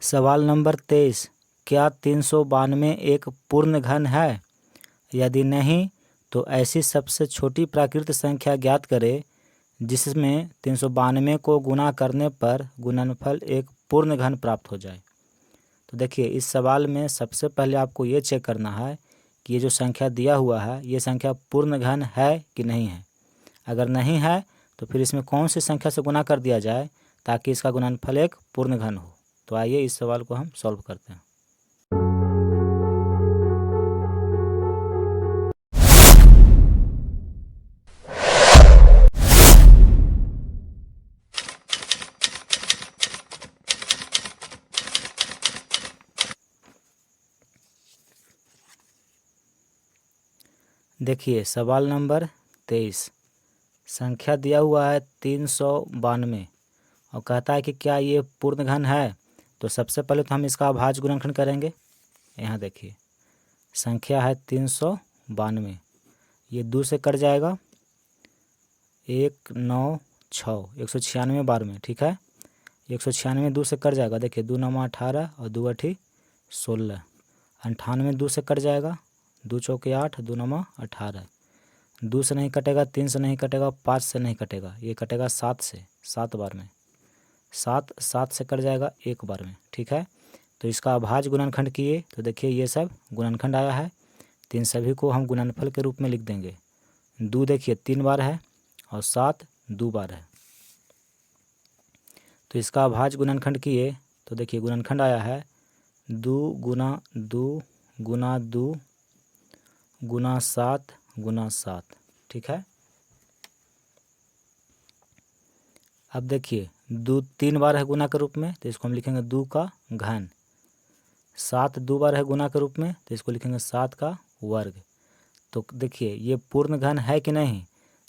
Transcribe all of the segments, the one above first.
सवाल नंबर 23, क्या 392 एक पूर्ण घन है? यदि नहीं तो ऐसी सबसे छोटी प्राकृत संख्या ज्ञात करें जिसमें 392 को गुणा करने पर गुणनफल एक पूर्ण घन प्राप्त हो जाए। तो देखिए, इस सवाल में सबसे पहले आपको ये चेक करना है कि ये जो संख्या दिया हुआ है ये संख्या पूर्ण घन है कि नहीं है। अगर नहीं है तो फिर इसमें कौन सी संख्या से गुणा कर दिया जाए ताकि इसका गुणनफल एक पूर्ण घन हो। तो आइए इस सवाल को हम सॉल्व करते हैं। देखिए, सवाल नंबर 23, संख्या दिया हुआ है 392 और कहता है कि क्या ये पूर्ण घन है। तो सबसे पहले तो हम इसका अभाज्य गुणनखंड करेंगे। यहाँ देखिए, संख्या है 392, ये 2 से कट जाएगा, 1 9 6 196 बार में, ठीक है। 196 2 से कट जाएगा, देखिए 2 9 18 और 2 8 16, 98 2 से कट जाएगा, 2 चौके 8 2 9 18, 2 से नहीं कटेगा, 3 से नहीं कटेगा, 5 से नहीं कटेगा, ये कटेगा 7 से, 7 बार में, 7 से कट जाएगा 1 बार में, ठीक है। तो इसका अभाज्य गुणनखंड किए तो देखिए ये सब गुणनखंड आया है, तो इन सभी को हम गुणनफल के रूप में लिख देंगे। 2 देखिए 3 बार है और 7 2 बार है। तो इसका अभाज्य गुणनखंड किए तो देखिए गुणनखंड आया है 2 गुना 2 गुना 2 गुना 7 गुना 7, ठीक है। अब देखिए 2 3 बार है गुना के रूप में, तो इसको हम लिखेंगे 2 का घन। 7 2 बार है गुना के रूप में, तो इसको लिखेंगे 7 का वर्ग। तो देखिए ये पूर्ण घन है कि नहीं।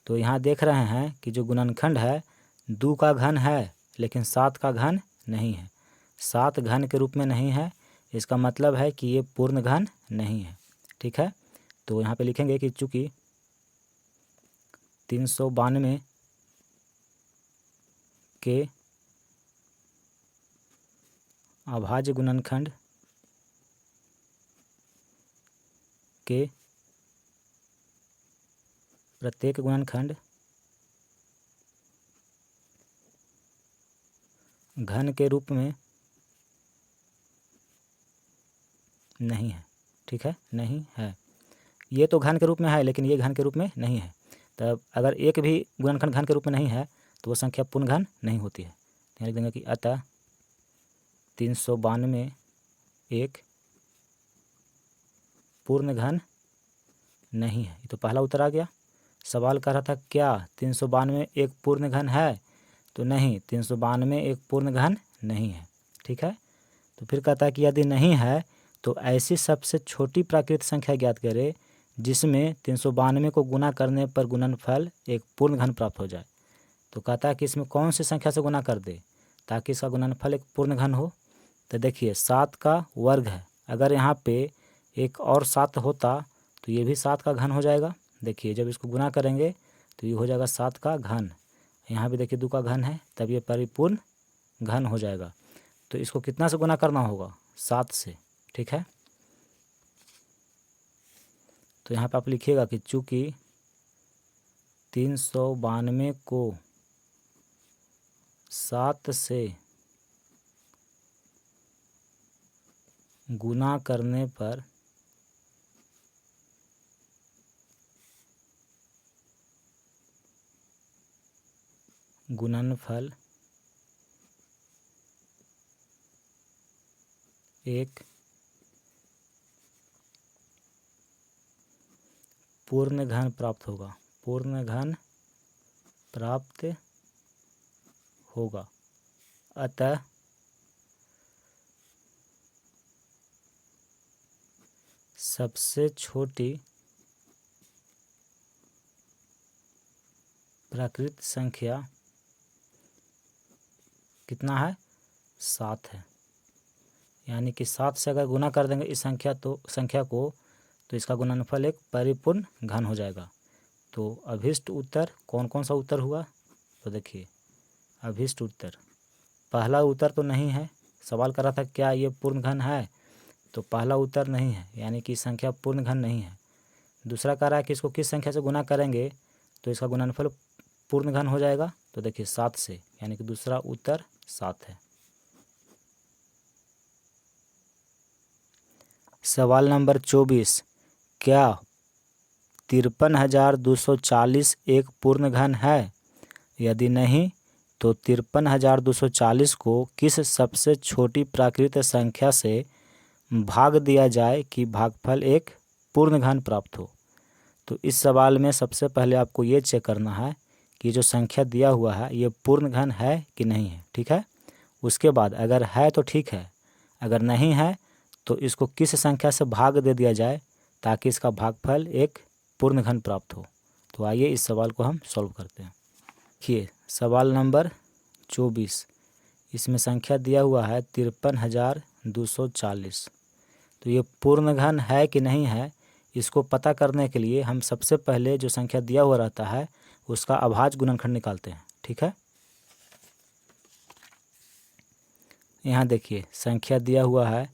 तो यहाँ देख रहे हैं कि जो गुणनखंड है 2 का घन है लेकिन 7 का घन नहीं है। 7 घन के रूप में नहीं है, इसका मतलब है कि ये पूर्ण घन नहीं है, ठीक है। तो यहाँ पे लिखेंगे कि चूँकि 392 के अभाज्य गुणनखंड के प्रत्येक गुणनखंड घन के रूप में नहीं है, ठीक है, नहीं है। ये तो घन के रूप में है लेकिन ये घन के रूप में नहीं है। तब अगर एक भी गुणनखंड घन के रूप में नहीं है तो वो संख्या पूर्ण घन नहीं होती है। यहाँ लिख देंगे कि अतः 392 एक पूर्ण घन नहीं है। ये तो पहला उत्तर आ गया। सवाल कर रहा था क्या 392 एक पूर्ण घन है, तो नहीं, 392 एक पूर्ण घन नहीं है, ठीक है। तो फिर कहता है कि यदि नहीं है तो ऐसी सबसे छोटी प्राकृत संख्या ज्ञात करें जिसमें 392 को गुना करने पर गुणनफल एक पूर्ण घन प्राप्त हो जाए। तो कहता है कि इसमें कौन सी संख्या से गुना कर दे ताकि इसका गुणनफल एक पूर्ण घन हो। तो देखिए 7 का वर्ग है, अगर यहाँ पे एक और 7 होता तो ये भी 7 का घन हो जाएगा। देखिए जब इसको गुना करेंगे तो ये हो जाएगा 7 का घन। यहाँ भी देखिए 2 का घन है, तब ये परिपूर्ण घन हो जाएगा। तो इसको कितना से गुना करना होगा, 7 से, ठीक है। तो यहाँ पे आप लिखिएगा कि चूँकि 392 को 7 से गुना करने पर गुणनफल एक पूर्ण घन प्राप्त होगा, पूर्ण घन प्राप्त होगा। अतः सबसे छोटी प्राकृत संख्या कितना है, 7 है। यानी कि 7 से अगर गुना कर देंगे इस संख्या को तो इसका गुणनफल एक परिपूर्ण घन हो जाएगा। तो अभीष्ट उत्तर कौन कौन सा उत्तर हुआ, तो देखिए अभीष्ट उत्तर, पहला उत्तर तो नहीं है, सवाल कर रहा था क्या ये पूर्ण घन है, तो पहला उत्तर नहीं है, यानी कि संख्या पूर्ण घन नहीं है। दूसरा कह रहा है कि इसको किस संख्या से गुना करेंगे तो इसका गुणनफल पूर्ण घन हो जाएगा, तो देखिए 7 से, यानी कि दूसरा उत्तर 7 है। सवाल नंबर 24, क्या 53,240 एक पूर्ण घन है? यदि नहीं तो 53,240 को किस सबसे छोटी प्राकृत संख्या से भाग दिया जाए कि भागफल एक पूर्ण घन प्राप्त हो। तो इस सवाल में सबसे पहले आपको ये चेक करना है कि जो संख्या दिया हुआ है ये पूर्ण घन है कि नहीं है, ठीक है। उसके बाद अगर है तो ठीक है, अगर नहीं है तो इसको किस संख्या से भाग दे दिया जाए ताकि इसका भागफल एक पूर्ण घन प्राप्त हो। तो आइए इस सवाल को हम सॉल्व करते हैं। देखिए सवाल नंबर 24, इसमें संख्या दिया हुआ है 53,240। तो ये पूर्ण घन है कि नहीं है, इसको पता करने के लिए हम सबसे पहले जो संख्या दिया हुआ रहता है उसका अभाज्य गुणनखंड निकालते हैं, ठीक है। यहाँ देखिए संख्या दिया हुआ है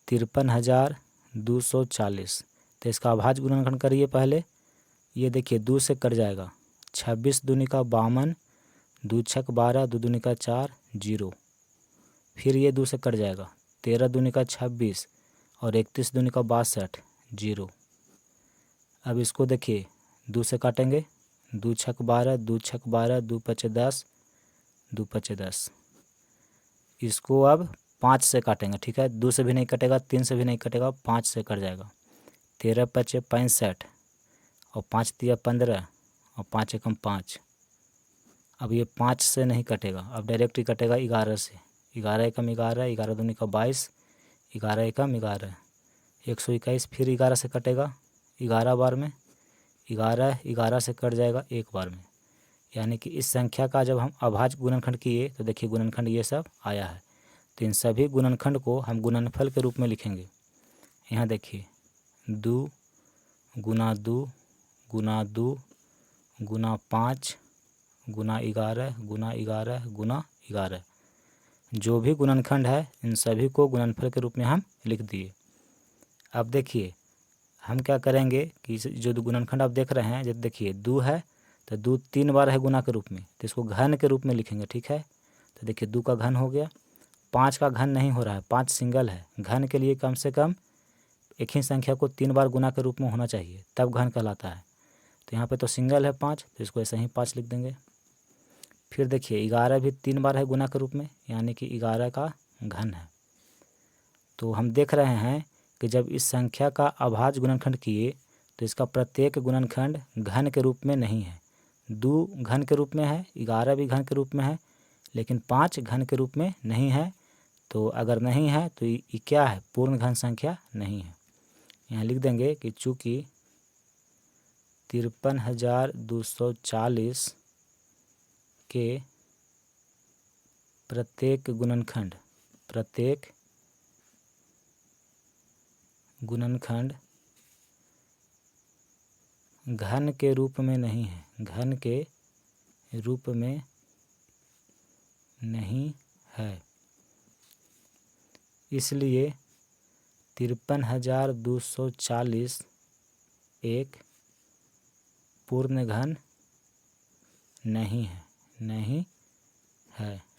53,240, तो इसका अभाज्य गुणनखंड करिए पहले। ये देखिए 2 से कट जाएगा, 26 दूनी का 52, 2 छक 12, 2 दूनी का 4, 0। फिर ये 2 से कट जाएगा, 13 दूनी का 26 और 31 दूनी का 62, 0। अब इसको देखिए 2 से काटेंगे, 2 छक 12, 2 छक 12, 2 पचे 10, 2 पचे 10। इसको अब 5 से काटेंगे, ठीक है। 2 से भी नहीं कटेगा, 3 से भी नहीं कटेगा, 5 से कट जाएगा। 13 पचे 65 और 5 दिया 15 और 5 एकम 5। अब ये 5 से नहीं कटेगा, अब डायरेक्ट ही कटेगा 11 से। 11 एकम 11, 11 दूनी का 22, 11 एकम 11, 121। फिर 11 से कटेगा 11 बार में, 11 11 से कट जाएगा एक बार में। यानी कि इस संख्या का जब हम अभाज्य गुणनखंड किए तो देखिए गुणनखंड ये सब आया है। तो इन सभी गुणनखंड को हम गुणनफल के रूप में लिखेंगे। यहाँ देखिए 2 गुना 2 गुना 2 गुना 5 गुना 11 गुना 11 गुना 11, जो भी गुणनखंड है इन सभी को गुणनफल के रूप में हम लिख दिए। अब देखिए हम क्या करेंगे कि जो गुणनखंड आप देख रहे हैं, जब देखिए 2 है तो 2 3 बार है गुना के रूप में, तो इसको घन के रूप में लिखेंगे, ठीक है। तो देखिए 2 का घन हो गया, 5 का घन नहीं हो रहा है, 5 सिंगल है। घन के लिए कम से कम एक ही संख्या को 3 बार गुना के रूप में होना चाहिए, तब घन कहलाता है। तो यहाँ पे तो सिंगल है 5, तो इसको ऐसे ही 5 लिख देंगे। फिर देखिए 11 भी 3 बार है गुना के रूप में, यानी कि 11 का घन है। तो हम देख रहे हैं कि जब इस संख्या का अभाज्य गुणनखंड किए तो इसका प्रत्येक गुणनखंड घन के रूप में नहीं है। 2 घन के रूप में है, 11 भी घन के रूप में है, लेकिन 5 घन के रूप में नहीं है। तो अगर नहीं है तो ये क्या है, पूर्ण घन संख्या नहीं है। यहाँ लिख देंगे कि चूँकि 53,240 के प्रत्येक गुणनखंड घन के रूप में नहीं है, घन के रूप में नहीं है, इसलिए 53,240 एक पूर्ण घन नहीं है,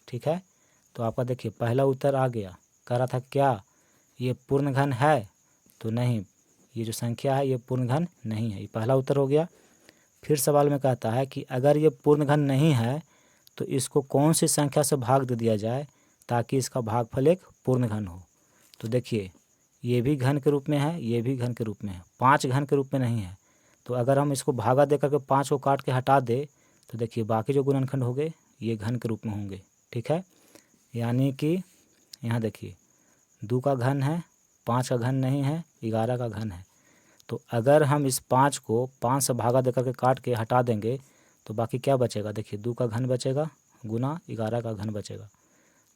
ठीक है। तो आपका देखिए पहला उत्तर आ गया। कह रहा था क्या ये पूर्ण घन है, तो नहीं, ये जो संख्या है ये पूर्ण घन नहीं है, ये पहला उत्तर हो गया। फिर सवाल में कहता है कि अगर ये पूर्ण घन नहीं है तो इसको कौन सी संख्या से भाग दे दिया जाए ताकि इसका भागफल एक पूर्ण घन हो। तो देखिए ये भी घन के रूप में है, ये भी घन के रूप में है, 5 घन के रूप में नहीं है। तो अगर हम इसको भागा दे करके 5 को काट के हटा दे तो देखिए बाकी जो गुणनखंड होंगे ये घन के रूप में होंगे, ठीक है। यानी कि यहाँ देखिए 2 का घन है, 5 का घन नहीं है, 11 का घन है। तो अगर हम इस 5 को 5 से भागा दे करके काट के हटा देंगे तो बाकी क्या बचेगा, देखिए 2 का घन बचेगा गुना 11 का घन बचेगा।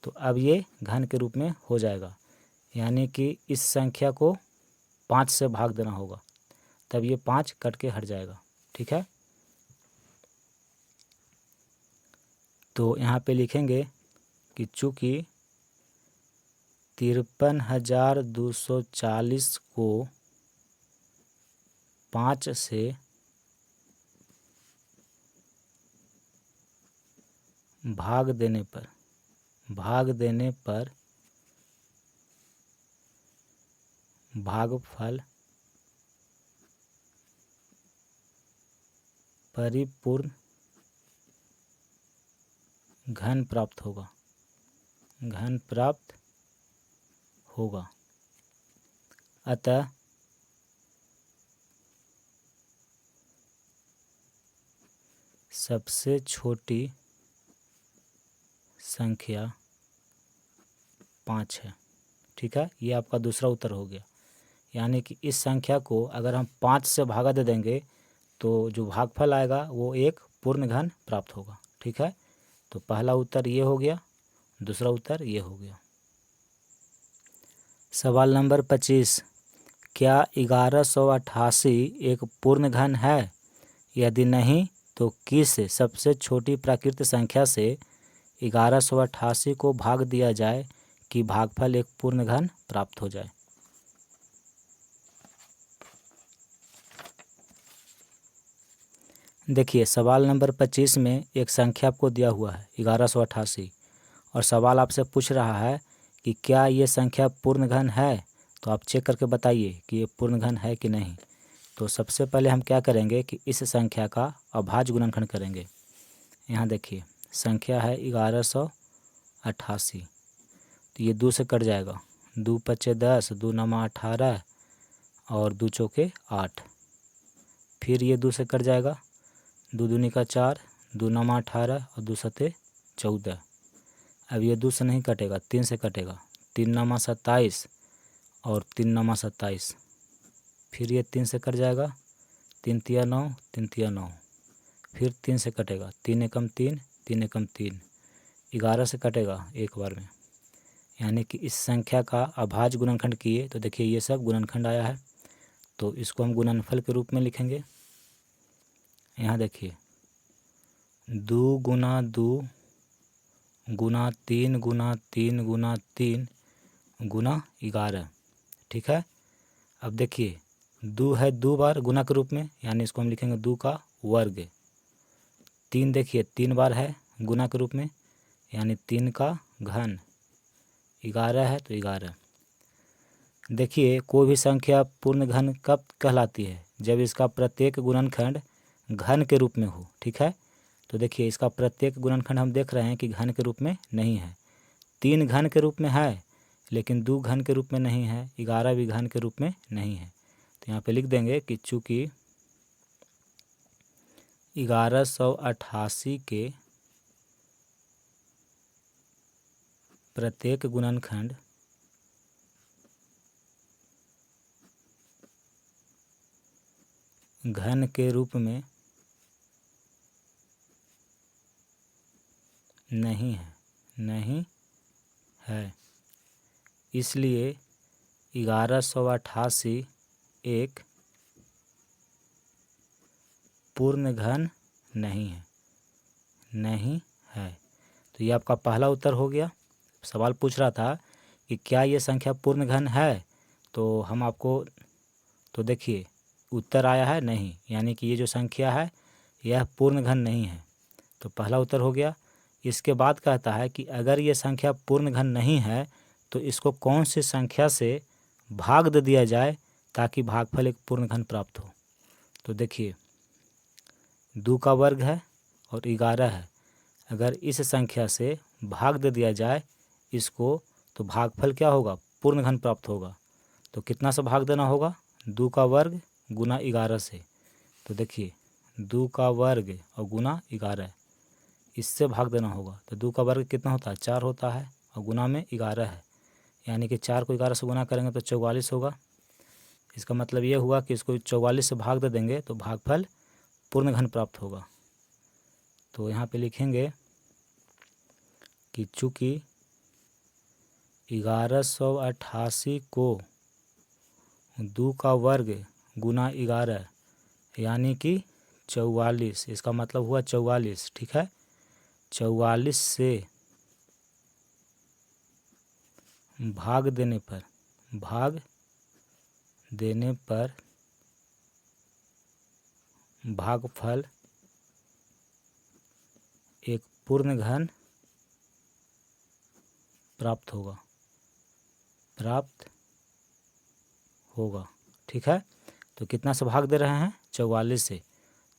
तो अब ये घन के रूप में हो जाएगा, यानी कि इस संख्या को 5 से भाग देना होगा, तब ये 5 कट के हट जाएगा, ठीक है। तो यहाँ पे लिखेंगे कि चूँकि 53,240 को 5 से भाग देने पर भागफल परिपूर्ण घन प्राप्त होगा। अतः सबसे छोटी संख्या 5 है। ठीक है, ये आपका दूसरा उत्तर हो गया। यानी कि इस संख्या को अगर हम 5 से भागा दे देंगे तो जो भागफल आएगा वो एक पूर्ण घन प्राप्त होगा। ठीक है, तो पहला उत्तर ये हो गया, दूसरा उत्तर ये हो गया। सवाल नंबर 25, क्या 1188 एक पूर्ण घन है? यदि नहीं तो किस सबसे छोटी प्राकृत संख्या से 1188 को भाग दिया जाए कि भागफल एक पूर्ण घन प्राप्त हो जाए? देखिए, सवाल नंबर 25 में एक संख्या आपको दिया हुआ है 1188 और सवाल आपसे पूछ रहा है कि क्या ये संख्या पूर्ण घन है। तो आप चेक करके बताइए कि ये पूर्ण घन है कि नहीं। तो सबसे पहले हम क्या करेंगे कि इस संख्या का अभाज्य गुणनखंड करेंगे। यहाँ देखिए, संख्या है 1188, तो ये 2 से कट जाएगा। 2 पचे 10, 2 नमा 18 और 2 चौके 8। फिर ये 2 से कट जाएगा। 2 दूनी का 4, 2 नमा 18 और 2 सते 14। अब ये 2 से नहीं कटेगा, 3 से कटेगा। 3 नमा 27 और 3 नमा 27। फिर ये 3 से कट जाएगा। 3 तिया 9, 3 तिया 9। फिर 3 से कटेगा। 3 एकम 3, 3 एकम 3। 11 से कटेगा एक बार में। यानी कि इस संख्या का अभाज्य गुणनखंड किए तो देखिए ये सब गुणनखंड आया है। तो इसको हम गुणनफल के रूप में लिखेंगे। यहाँ देखिए, 2 गुना 2 गुना 3 गुना 3 गुना 3 गुना 11। ठीक है, अब देखिए 2 है 2 बार गुना के रूप में, यानी इसको हम लिखेंगे 2 का वर्ग। 3 देखिए 3 बार है गुना के रूप में, यानी 3 का घन। 11 है तो 11। देखिए, कोई भी संख्या पूर्ण घन कब कहलाती है? जब इसका प्रत्येक गुणनखंड घन के रूप में हो। ठीक है, तो देखिए इसका प्रत्येक गुणनखंड हम देख रहे हैं कि घन के रूप में नहीं है। 3 घन के रूप में है लेकिन 2 घन के रूप में नहीं है। 11 भी घन के रूप में नहीं है। तो यहाँ पे लिख देंगे कि चूँकि 1188 के प्रत्येक गुणनखंड घन के रूप में नहीं है, इसलिए 1188 एक पूर्ण घन नहीं है। तो ये आपका पहला उत्तर हो गया। सवाल पूछ रहा था कि क्या ये संख्या पूर्ण घन है, तो हम आपको तो देखिए उत्तर आया है नहीं, यानी कि ये जो संख्या है यह पूर्ण घन नहीं है। तो पहला उत्तर हो गया। इसके बाद कहता है कि अगर ये संख्या पूर्ण घन नहीं है तो इसको कौन सी संख्या से भाग दे दिया जाए ताकि भागफल एक पूर्ण घन प्राप्त हो। तो देखिए 2 का वर्ग है और 11 है। अगर इस संख्या से भाग दे दिया जाए इसको तो भागफल क्या होगा? पूर्ण घन प्राप्त होगा। तो कितना से भाग देना होगा? 2 का वर्ग गुना 11 से। तो देखिए 2 का वर्ग और गुना 11, इससे भाग देना होगा। तो 2 का वर्ग कितना होता है? 4 होता है और गुना में 11 है, यानी कि 4 को 11 से गुना करेंगे तो 44 होगा। इसका मतलब ये हुआ कि इसको 44 से भाग दे देंगे तो भागफल पूर्ण घन प्राप्त होगा। तो यहाँ पे लिखेंगे कि चूँकि 1188 को 2 का वर्ग गुना 11 यानी कि 44, इसका मतलब हुआ 44। ठीक है, 44 से भाग देने पर भागफल एक पूर्ण घन प्राप्त होगा। ठीक है, तो कितना से भाग दे रहे हैं? 44 से।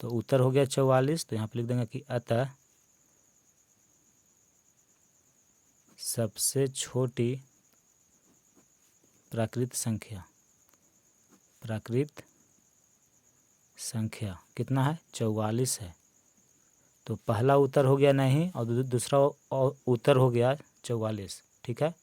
तो उत्तर हो गया 44। तो यहाँ पर लिख देंगे कि अतः सबसे छोटी प्राकृत संख्या कितना है? 44 है। तो पहला उत्तर हो गया नहीं और दूसरा उत्तर हो गया 44। ठीक है।